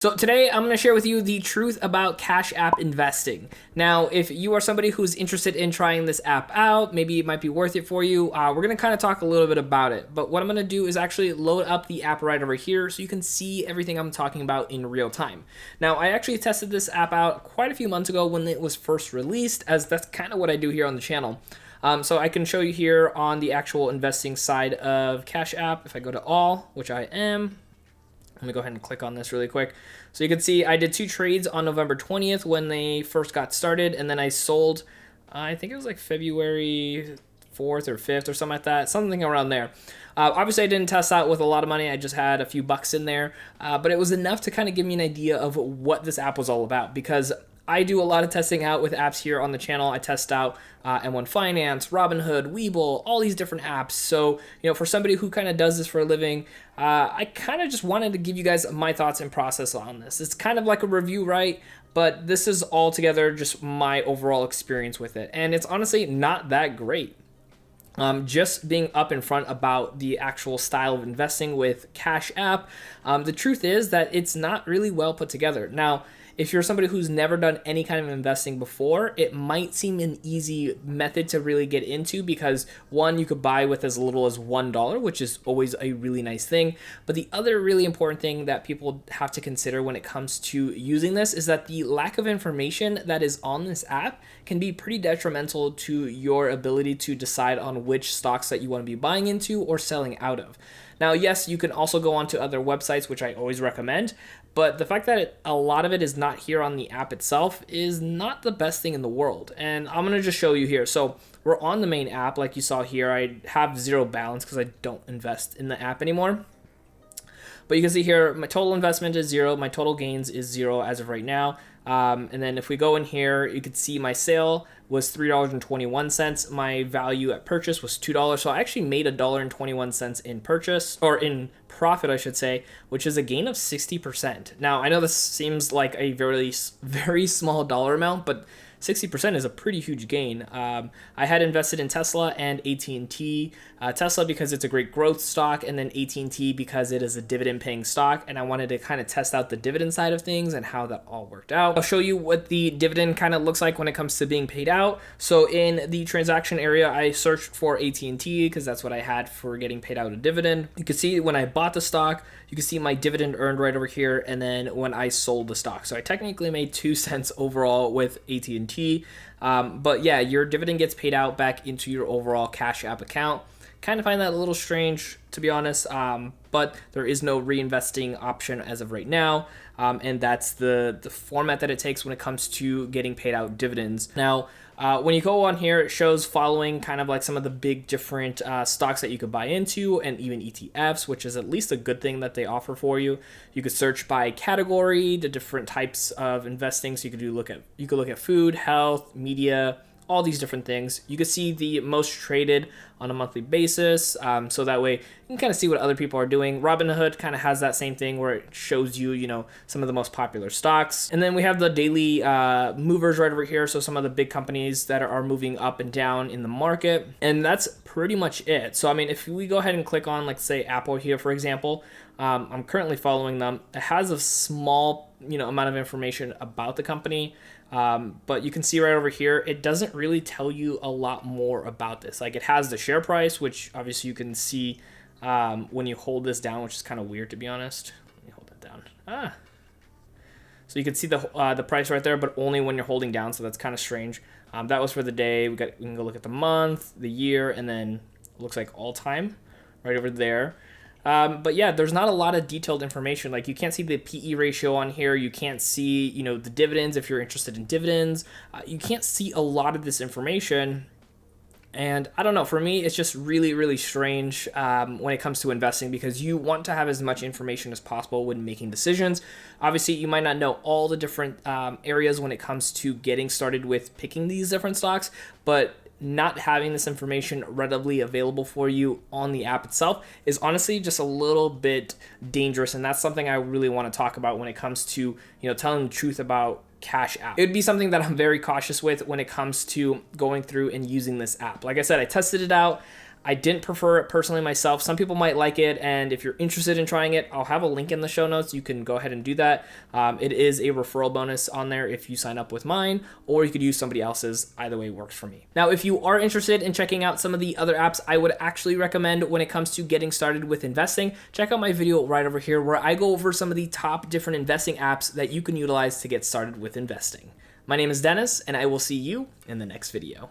So today I'm going to share with you the truth about Cash App investing. Now, if you are somebody who's interested in trying this app out, maybe it might be worth it for you. We're going to kind of talk a little bit about it. But what I'm going to do is actually load up the app right over here so you can see everything I'm talking about in real time. Now, I actually tested this app out quite a few months ago when it was first released, as that's kind of what I do here on the channel. So I can show you here on the actual investing side of Cash App. If I go to all, which I am, let me go ahead and click on this really quick. So you can see I did 2 trades on November 20th when they first got started, and then I sold, I think it was like February 4th or 5th or something like that, something around there. Obviously, I didn't test out with a lot of money. I just had a few bucks in there, but it was enough to kind of give me an idea of what this app was all about, because I do a lot of testing out with apps here on the channel. I test out M1 Finance, Robinhood, Webull, all these different apps. So, for somebody who kind of does this for a living, I kind of just wanted to give you guys my thoughts and process on this. It's kind of like a review, right? But this is altogether just my overall experience with it. And it's honestly not that great. Just being up in front about the actual style of investing with Cash App, the truth is that it's not really well put together. Now, if you're somebody who's never done any kind of investing before, it might seem an easy method to really get into because, one, you could buy with as little as $1, which is always a really nice thing. But the other really important thing that people have to consider when it comes to using this is that the lack of information that is on this app can be pretty detrimental to your ability to decide on which stocks that you want to be buying into or selling out of. Now, yes, you can also go onto other websites, which I always recommend, but the fact that a lot of it is not here on the app itself is not the best thing in the world. And I'm going to just show you here. So we're on the main app, like you saw here. I have zero balance because I don't invest in the app anymore. But you can see here, my total investment is 0. My total gains is 0 as of right now. And then if we go in here, you can see my sale was $3.21. My value at purchase was $2. So I actually made $1.21 in purchase, or in profit, I should say, which is a gain of 60%. Now, I know this seems like a very, very small dollar amount, but 60% is a pretty huge gain. I had invested in Tesla and AT&T. Tesla because it's a great growth stock, and then AT&T because it is a dividend-paying stock, and I wanted to kind of test out the dividend side of things and how that all worked out. I'll show you what the dividend kind of looks like when it comes to being paid out. So in the transaction area, I searched for AT&T because that's what I had for getting paid out a dividend. You can see when I bought the stock, you can see my dividend earned right over here, and then when I sold the stock. So I technically made 2 cents overall with AT&T. But yeah, your dividend gets paid out back into your overall Cash App account. Kind of find that a little strange, to be honest, but there is no reinvesting option as of right now, and that's the format that it takes when it comes to getting paid out dividends. Now, when you go on here, it shows following kind of like some of the big different stocks that you could buy into, and even ETFs, which is at least a good thing that they offer for you. You could search by category, the different types of investing. So you could look at food, health, media, all these different things. You can see the most traded on a monthly basis, so that way you can kind of see what other people are doing. Robinhood kind of has that same thing where it shows you, some of the most popular stocks. And then we have the daily movers right over here, so some of the big companies that are moving up and down in the market. And that's pretty much it. So, I mean, if we go ahead and click on, like, say, Apple here, for example, I'm currently following them. It has a small, amount of information about the company. But you can see right over here, it doesn't really tell you a lot more about this. Like, it has the share price, which obviously you can see when you hold this down, which is kind of weird, to be honest. Let me hold that down. So you can see the price right there, but only when you're holding down. So that's kind of strange. That was for the day. We can go look at the month, the year, and then it looks like all time right over there. But yeah, there's not a lot of detailed information. Like, you can't see the PE ratio on here. You can't see, the dividends if you're interested in dividends. You can't see a lot of this information. And I don't know, for me, it's just really, really strange when it comes to investing, because you want to have as much information as possible when making decisions. Obviously, you might not know all the different areas when it comes to getting started with picking these different stocks, but not having this information readily available for you on the app itself is honestly just a little bit dangerous. And that's something I really want to talk about when it comes to, telling the truth about Cash App. It would be something that I'm very cautious with when it comes to going through and using this app. Like I said, I tested it out. I didn't prefer it personally myself. Some people might like it, and if you're interested in trying it, I'll have a link in the show notes. You can go ahead and do that. It is a referral bonus on there if you sign up with mine, or you could use somebody else's. Either way works for me. Now, if you are interested in checking out some of the other apps I would actually recommend when it comes to getting started with investing, check out my video right over here where I go over some of the top different investing apps that you can utilize to get started with investing. My name is Dennis, and I will see you in the next video.